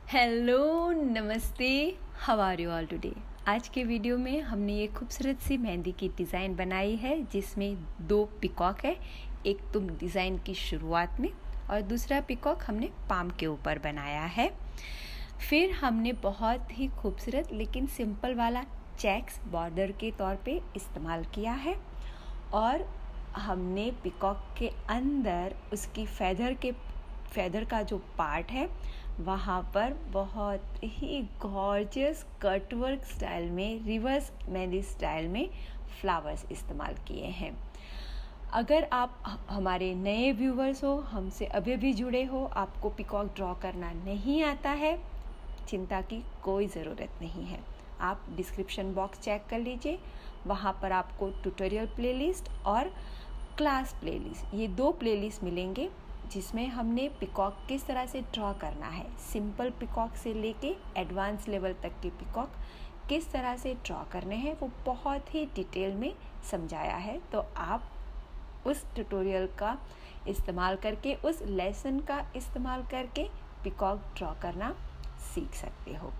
Hello, नमस्ते, how are you all today. आज के वीडियो में हमने ये खूबसूरत सी मेहंदी की डिज़ाइन बनाई है जिसमें 2 पिकॉक है। एक तो डिज़ाइन की शुरुआत में और दूसरा पिकॉक हमने पाम के ऊपर बनाया है। फिर हमने बहुत ही खूबसूरत लेकिन सिंपल वाला चेक्स बॉर्डर के तौर पे इस्तेमाल किया है और हमने पिकॉक के अंदर उसकी फेदर का जो पार्ट है वहाँ पर बहुत ही गॉर्जियस कटवर्क स्टाइल में, रिवर्स मेहंदी स्टाइल में फ्लावर्स इस्तेमाल किए हैं। अगर आप हमारे नए व्यूवर्स हो, हमसे अभी भी जुड़े हो, आपको पिकॉक ड्रॉ करना नहीं आता है, चिंता की कोई ज़रूरत नहीं है। आप डिस्क्रिप्शन बॉक्स चेक कर लीजिए, वहाँ पर आपको ट्यूटोरियल प्लेलिस्ट और क्लास प्लेलिस्ट, ये 2 प्लेलिस्ट मिलेंगे जिसमें हमने पिकॉक किस तरह से ड्रॉ करना है, सिंपल पिकॉक से लेके एडवांस लेवल तक के पिकॉक किस तरह से ड्रॉ करने हैं, वो बहुत ही डिटेल में समझाया है। तो आप उस ट्यूटोरियल का इस्तेमाल करके, उस लेसन का इस्तेमाल करके पिकॉक ड्रॉ करना सीख सकते हो।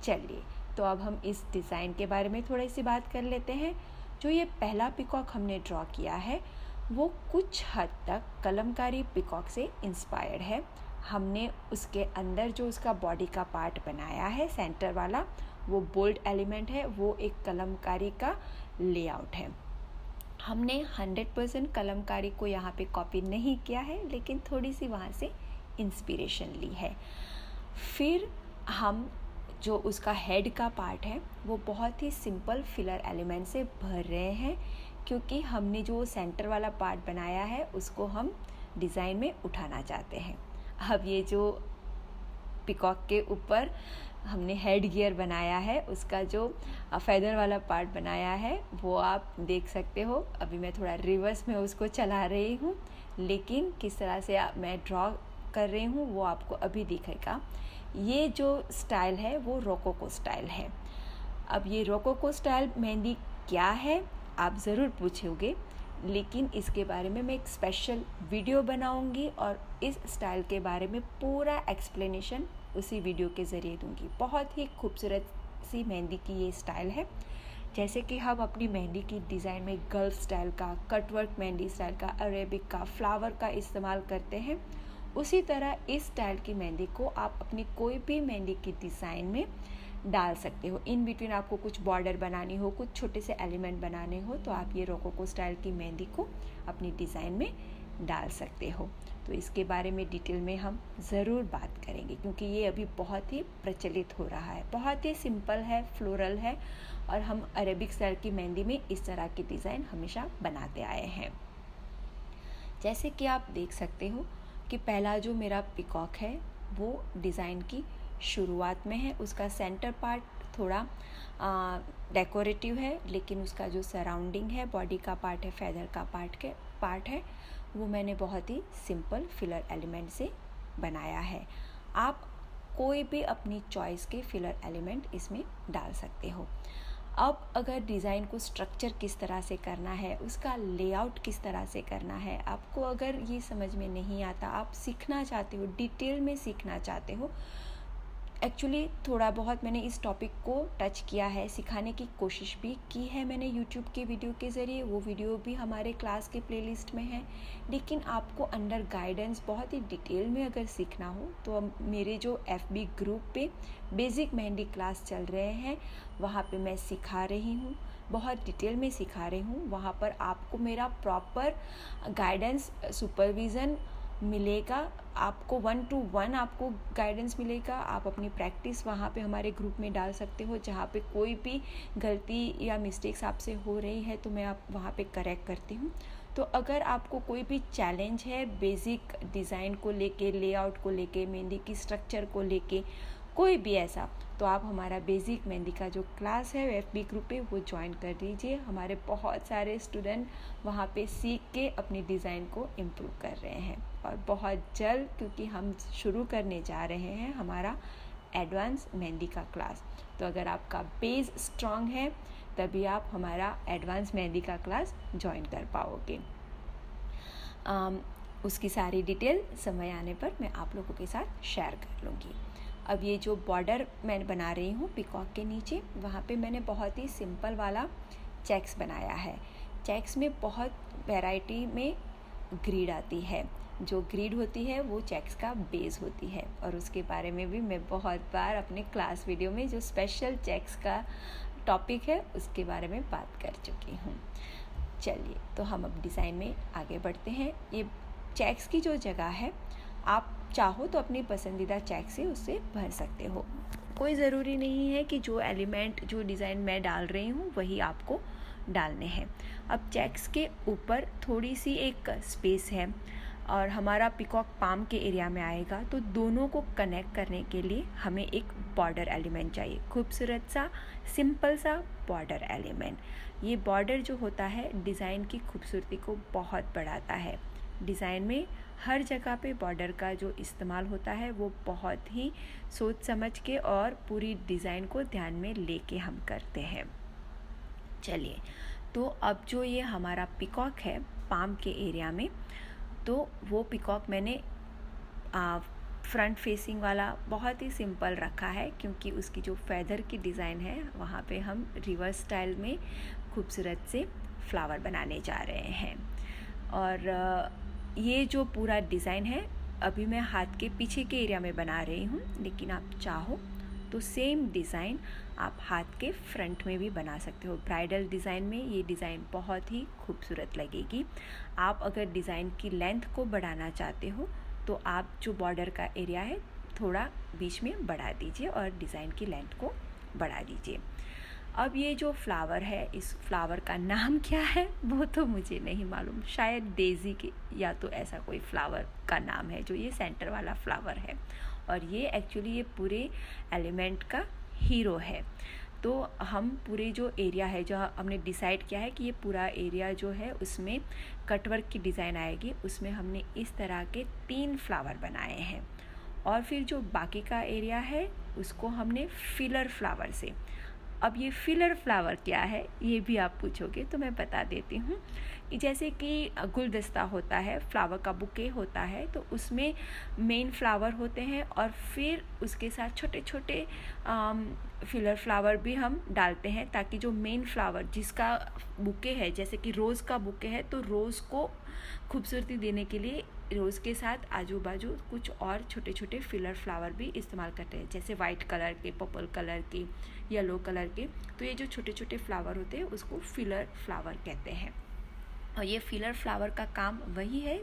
चलिए, तो अब हम इस डिज़ाइन के बारे में थोड़ी सी बात कर लेते हैं। जो ये पहला पिकॉक हमने ड्रॉ किया है वो कुछ हद तक कलमकारी पिकॉक से इंस्पायर्ड है। हमने उसके अंदर जो उसका बॉडी का पार्ट बनाया है, सेंटर वाला, वो बोल्ड एलिमेंट है, वो एक कलमकारी का लेआउट है। हमने 100% कलमकारी को यहाँ पे कॉपी नहीं किया है, लेकिन थोड़ी सी वहाँ से इंस्पिरेशन ली है। फिर हम जो उसका हेड का पार्ट है वो बहुत ही सिंपल फिलर एलिमेंट से भर रहे हैं, क्योंकि हमने जो सेंटर वाला पार्ट बनाया है उसको हम डिज़ाइन में उठाना चाहते हैं। अब ये जो पिकॉक के ऊपर हमने हेड गियर बनाया है, उसका जो फेदर वाला पार्ट बनाया है वो आप देख सकते हो। अभी मैं थोड़ा रिवर्स में उसको चला रही हूँ, लेकिन किस तरह से मैं ड्रॉ कर रही हूँ वो आपको अभी दिखेगा। ये जो स्टाइल है वो रोकोको स्टाइल है। अब ये रोकोको स्टाइल मेहंदी क्या है आप ज़रूर पूछोगे, लेकिन इसके बारे में मैं एक स्पेशल वीडियो बनाऊंगी और इस स्टाइल के बारे में पूरा एक्सप्लेनेशन उसी वीडियो के ज़रिए दूंगी। बहुत ही खूबसूरत सी मेहंदी की ये स्टाइल है। जैसे कि हम अपनी मेहंदी की डिज़ाइन में गल्फ स्टाइल का, कटवर्क मेहंदी स्टाइल का, अरेबिक का, फ्लावर का इस्तेमाल करते हैं, उसी तरह इस स्टाइल की मेहंदी को आप अपनी कोई भी मेहंदी की डिज़ाइन में डाल सकते हो। इन बिटवीन आपको कुछ बॉर्डर बनानी हो, कुछ छोटे से एलिमेंट बनाने हो, तो आप ये रोकोको स्टाइल की मेहंदी को अपनी डिज़ाइन में डाल सकते हो। तो इसके बारे में डिटेल में हम ज़रूर बात करेंगे, क्योंकि ये अभी बहुत ही प्रचलित हो रहा है। बहुत ही सिंपल है, फ्लोरल है, और हम अरेबिक स्टाइल की मेहंदी में इस तरह की डिज़ाइन हमेशा बनाते आए हैं। जैसे कि आप देख सकते हो कि पहला जो मेरा पिकॉक है वो डिज़ाइन की शुरुआत में है। उसका सेंटर पार्ट थोड़ा डेकोरेटिव है, लेकिन उसका जो सराउंडिंग है, बॉडी का पार्ट है, फेदर का पार्ट है, वो मैंने बहुत ही सिंपल फिलर एलिमेंट से बनाया है। आप कोई भी अपनी चॉइस के फिलर एलिमेंट इसमें डाल सकते हो। अब अगर डिज़ाइन को स्ट्रक्चर किस तरह से करना है, उसका लेआउट किस तरह से करना है, आपको अगर ये समझ में नहीं आता, आप सीखना चाहते हो, डिटेल में सीखना चाहते हो, एक्चुअली थोड़ा बहुत मैंने इस टॉपिक को टच किया है, सिखाने की कोशिश भी की है मैंने यूट्यूब के वीडियो के ज़रिए। वो वीडियो भी हमारे क्लास के प्लेलिस्ट में है। लेकिन आपको अंडर गाइडेंस बहुत ही डिटेल में अगर सीखना हो तो मेरे जो FB ग्रुप पे बेसिक मेहंदी क्लास चल रहे हैं, वहाँ पे मैं सिखा रही हूँ, बहुत डिटेल में सिखा रही हूँ। वहाँ पर आपको मेरा प्रॉपर गाइडेंस, सुपरविज़न मिलेगा, आपको 1 to 1 आपको गाइडेंस मिलेगा। आप अपनी प्रैक्टिस वहाँ पे हमारे ग्रुप में डाल सकते हो। जहाँ पे कोई भी गलती या मिस्टेक्स आपसे हो रही है तो मैं आप वहाँ पे करेक्ट करती हूँ। तो अगर आपको कोई भी चैलेंज है बेसिक डिज़ाइन को लेके, लेआउट को लेके, मेहंदी की स्ट्रक्चर को लेके, कोई भी ऐसा, तो आप हमारा बेसिक मेहंदी का जो क्लास है FB ग्रुप पे वो ज्वाइन कर लीजिए। हमारे बहुत सारे स्टूडेंट वहाँ पे सीख के अपनी डिज़ाइन को इम्प्रूव कर रहे हैं, और बहुत जल्द, क्योंकि हम शुरू करने जा रहे हैं हमारा एडवांस मेहंदी का क्लास। तो अगर आपका बेस स्ट्रॉन्ग है तभी आप हमारा एडवांस मेहंदी का क्लास ज्वाइन कर पाओगे। उसकी सारी डिटेल समय आने पर मैं आप लोगों के साथ शेयर कर लूँगी। अब ये जो बॉर्डर मैं बना रही हूँ पिकॉक के नीचे, वहाँ पे मैंने बहुत ही सिंपल वाला चेक्स बनाया है। चेक्स में बहुत वैरायटी में ग्रीड आती है। जो ग्रीड होती है वो चेक्स का बेस होती है, और उसके बारे में भी मैं बहुत बार अपने क्लास वीडियो में जो स्पेशल चेक्स का टॉपिक है उसके बारे में बात कर चुकी हूँ। चलिए, तो हम अब डिज़ाइन में आगे बढ़ते हैं। ये चेक्स की जो जगह है, आप चाहो तो अपनी पसंदीदा चेक से उससे भर सकते हो। कोई ज़रूरी नहीं है कि जो एलिमेंट, जो डिज़ाइन मैं डाल रही हूँ वही आपको डालने हैं। अब चेक्स के ऊपर थोड़ी सी एक स्पेस है और हमारा पिकॉक पाम के एरिया में आएगा, तो दोनों को कनेक्ट करने के लिए हमें एक बॉर्डर एलिमेंट चाहिए। खूबसूरत सा सिंपल सा बॉर्डर एलिमेंट। ये बॉर्डर जो होता है डिज़ाइन की खूबसूरती को बहुत बढ़ाता है। डिज़ाइन में हर जगह पे बॉर्डर का जो इस्तेमाल होता है वो बहुत ही सोच समझ के और पूरी डिज़ाइन को ध्यान में लेके हम करते हैं। चलिए, तो अब जो ये हमारा पिकॉक है पाम के एरिया में, तो वो पिकॉक मैंने फ्रंट फेसिंग वाला बहुत ही सिंपल रखा है, क्योंकि उसकी जो फेदर की डिज़ाइन है वहाँ पे हम रिवर्स स्टाइल में खूबसूरत से फ्लावर बनाने जा रहे हैं। और ये जो पूरा डिज़ाइन है अभी मैं हाथ के पीछे के एरिया में बना रही हूँ, लेकिन आप चाहो तो सेम डिज़ाइन आप हाथ के फ्रंट में भी बना सकते हो। ब्राइडल डिज़ाइन में ये डिज़ाइन बहुत ही खूबसूरत लगेगी। आप अगर डिज़ाइन की लेंथ को बढ़ाना चाहते हो तो आप जो बॉर्डर का एरिया है थोड़ा बीच में बढ़ा दीजिए और डिज़ाइन की लेंथ को बढ़ा दीजिए। अब ये जो फ्लावर है, इस फ्लावर का नाम क्या है वो तो मुझे नहीं मालूम, शायद डेज़ी के या तो ऐसा कोई फ्लावर का नाम है जो ये सेंटर वाला फ्लावर है। और ये एक्चुअली ये पूरे एलिमेंट का हीरो है। तो हम पूरे जो एरिया है, जो हमने डिसाइड किया है कि ये पूरा एरिया जो है उसमें कटवर्क की डिज़ाइन आएगी, उसमें हमने इस तरह के 3 फ्लावर बनाए हैं। और फिर जो बाकी का एरिया है उसको हमने फिलर फ्लावर से। अब ये फिलर फ्लावर क्या है ये भी आप पूछोगे, तो मैं बता देती हूँ। जैसे कि गुलदस्ता होता है, फ्लावर का बुके होता है, तो उसमें मेन फ्लावर होते हैं और फिर उसके साथ छोटे छोटे फिलर फ्लावर भी हम डालते हैं, ताकि जो मेन फ्लावर जिसका बुके है, जैसे कि रोज़ का बुके है, तो रोज़ को खूबसूरती देने के लिए रोज़ के साथ आजू बाजू कुछ और छोटे छोटे फिलर फ्लावर भी इस्तेमाल करते हैं, जैसे वाइट कलर के, पर्पल कलर के, येलो कलर के। तो ये जो छोटे छोटे फ्लावर होते हैं उसको फिलर फ्लावर कहते हैं। और ये फिलर फ्लावर का काम वही है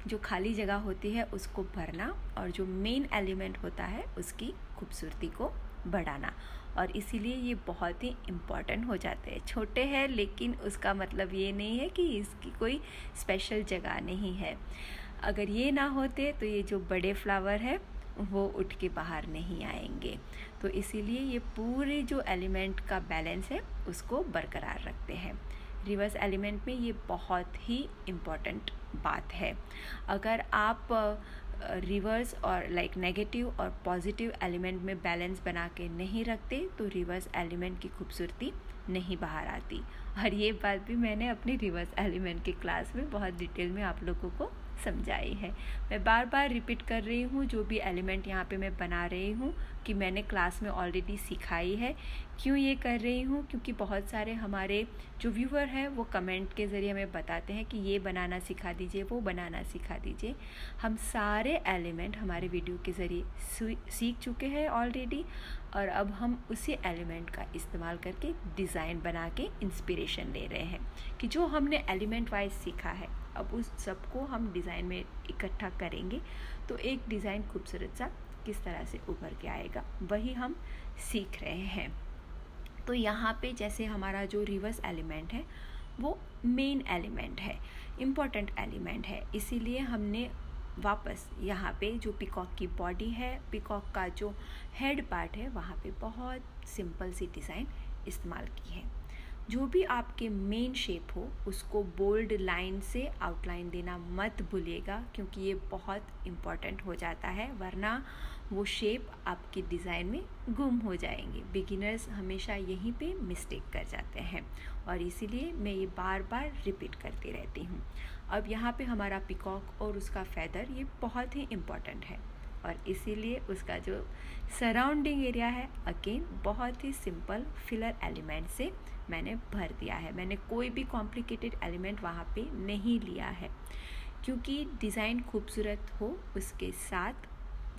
जो खाली जगह होती है उसको भरना, और जो मेन एलिमेंट होता है उसकी खूबसूरती को बढ़ाना। और इसीलिए ये बहुत ही इम्पॉर्टेंट हो जाते हैं। छोटे हैं लेकिन उसका मतलब ये नहीं है कि इसकी कोई स्पेशल जगह नहीं है। अगर ये ना होते तो ये जो बड़े फ्लावर है वो उठ के बाहर नहीं आएंगे। तो इसीलिए ये पूरे जो एलिमेंट का बैलेंस है उसको बरकरार रखते हैं। रिवर्स एलिमेंट में ये बहुत ही इम्पॉर्टेंट बात है। अगर आप रिवर्स और नेगेटिव और पॉजिटिव एलिमेंट में बैलेंस बना के नहीं रखते तो रिवर्स एलिमेंट की खूबसूरती नहीं बाहर आती। और ये बात भी मैंने अपनी रिवर्स एलिमेंट की क्लास में बहुत डिटेल में आप लोगों को समझाई है। मैं बार बार रिपीट कर रही हूँ जो भी एलिमेंट यहाँ पे मैं बना रही हूँ कि मैंने क्लास में ऑलरेडी सिखाई है। क्यों ये कर रही हूँ? क्योंकि बहुत सारे हमारे जो व्यूअर हैं वो कमेंट के ज़रिए हमें बताते हैं कि ये बनाना सिखा दीजिए, वो बनाना सिखा दीजिए। हम सारे एलिमेंट हमारे वीडियो के ज़रिए सीख चुके हैं ऑलरेडी, और अब हम उसी एलिमेंट का इस्तेमाल करके डिज़ाइन बना के इंस्पिरेशन ले रहे हैं कि जो हमने एलिमेंट वाइज सीखा है अब उस सबको हम डिज़ाइन में इकट्ठा करेंगे तो एक डिज़ाइन खूबसूरत सा किस तरह से उभर के आएगा, वही हम सीख रहे हैं। तो यहाँ पे जैसे हमारा जो रिवर्स एलिमेंट है वो मेन एलिमेंट है, इम्पॉर्टेंट एलिमेंट है, इसीलिए हमने वापस यहाँ पे जो पिकॉक की बॉडी है, पिकॉक का जो हेड पार्ट है, वहाँ पे बहुत सिंपल सी डिज़ाइन इस्तेमाल की है। जो भी आपके मेन शेप हो उसको बोल्ड लाइन से आउटलाइन देना मत भूलिएगा, क्योंकि ये बहुत इम्पॉर्टेंट हो जाता है, वरना वो शेप आपकी डिज़ाइन में गुम हो जाएंगे। बिगिनर्स हमेशा यहीं पे मिस्टेक कर जाते हैं और इसीलिए मैं ये बार बार रिपीट करती रहती हूँ। अब यहाँ पे हमारा पिकॉक और उसका फैदर ये बहुत ही इम्पॉर्टेंट है और इसीलिए उसका जो सराउंडिंग एरिया है अगेन बहुत ही सिंपल फिलर एलिमेंट से मैंने भर दिया है। मैंने कोई भी कॉम्प्लिकेटेड एलिमेंट वहाँ पे नहीं लिया है, क्योंकि डिज़ाइन खूबसूरत हो उसके साथ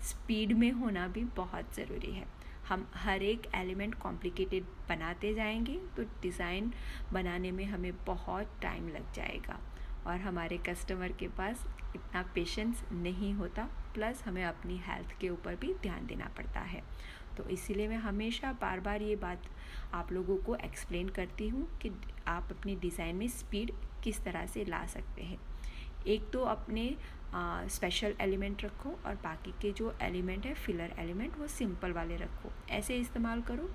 स्पीड में होना भी बहुत ज़रूरी है। हम हर एक एलिमेंट कॉम्प्लिकेटेड बनाते जाएंगे तो डिज़ाइन बनाने में हमें बहुत टाइम लग जाएगा और हमारे कस्टमर के पास इतना पेशेंस नहीं होता, प्लस हमें अपनी हेल्थ के ऊपर भी ध्यान देना पड़ता है। तो इसीलिए मैं हमेशा बार बार ये बात आप लोगों को एक्सप्लेन करती हूँ कि आप अपनी डिज़ाइन में स्पीड किस तरह से ला सकते हैं। एक तो अपने स्पेशल एलिमेंट रखो और बाकी के जो एलिमेंट है फिलर एलिमेंट वो सिंपल वाले रखो। ऐसे इस्तेमाल करो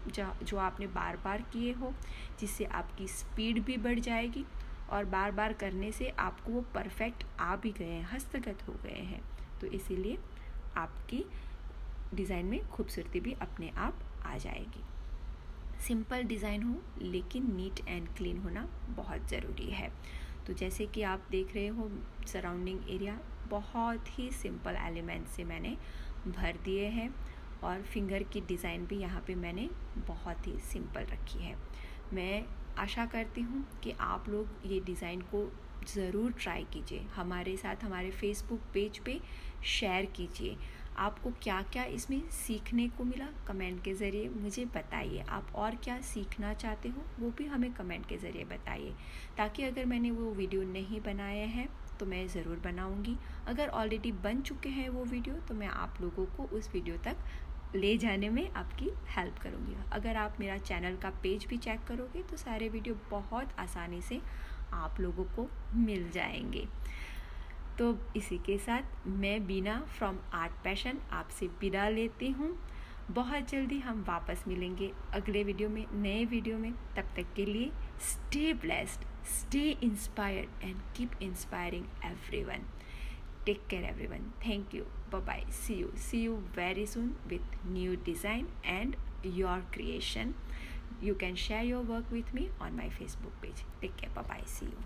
जो आपने बार बार किए हो, जिससे आपकी स्पीड भी बढ़ जाएगी और बार बार करने से आपको वो परफेक्ट आ भी गए हैं, हस्तगत हो गए हैं। तो इसीलिए आपकी डिज़ाइन में खूबसूरती भी अपने आप आ जाएगी। सिंपल डिज़ाइन हो लेकिन नीट एंड क्लीन होना बहुत ज़रूरी है। तो जैसे कि आप देख रहे हो सराउंडिंग एरिया बहुत ही सिंपल एलिमेंट से मैंने भर दिए हैं और फिंगर की डिज़ाइन भी यहाँ पे मैंने बहुत ही सिंपल रखी है। मैं आशा करती हूँ कि आप लोग ये डिज़ाइन को ज़रूर ट्राई कीजिए, हमारे साथ हमारे फेसबुक पेज पे शेयर कीजिए। आपको क्या क्या इसमें सीखने को मिला कमेंट के ज़रिए मुझे बताइए। आप और क्या सीखना चाहते हो वो भी हमें कमेंट के ज़रिए बताइए, ताकि अगर मैंने वो वीडियो नहीं बनाए हैं तो मैं ज़रूर बनाऊंगी। अगर ऑलरेडी बन चुके हैं वो वीडियो तो मैं आप लोगों को उस वीडियो तक ले जाने में आपकी हेल्प करूँगी। अगर आप मेरा चैनल का पेज भी चेक करोगे तो सारे वीडियो बहुत आसानी से आप लोगों को मिल जाएंगे। तो इसी के साथ मैं बीना फ्रॉम आर्ट पैशन आपसे विदा लेती हूँ। बहुत जल्दी हम वापस मिलेंगे अगले वीडियो में, नए वीडियो में। तब तक के लिए stay blessed, stay inspired and keep inspiring everyone. Take care everyone. Thank you. Bye-bye. See you very soon with new design and your creation. You can share your work with me on my Facebook page. Take care. Bye-bye. See you.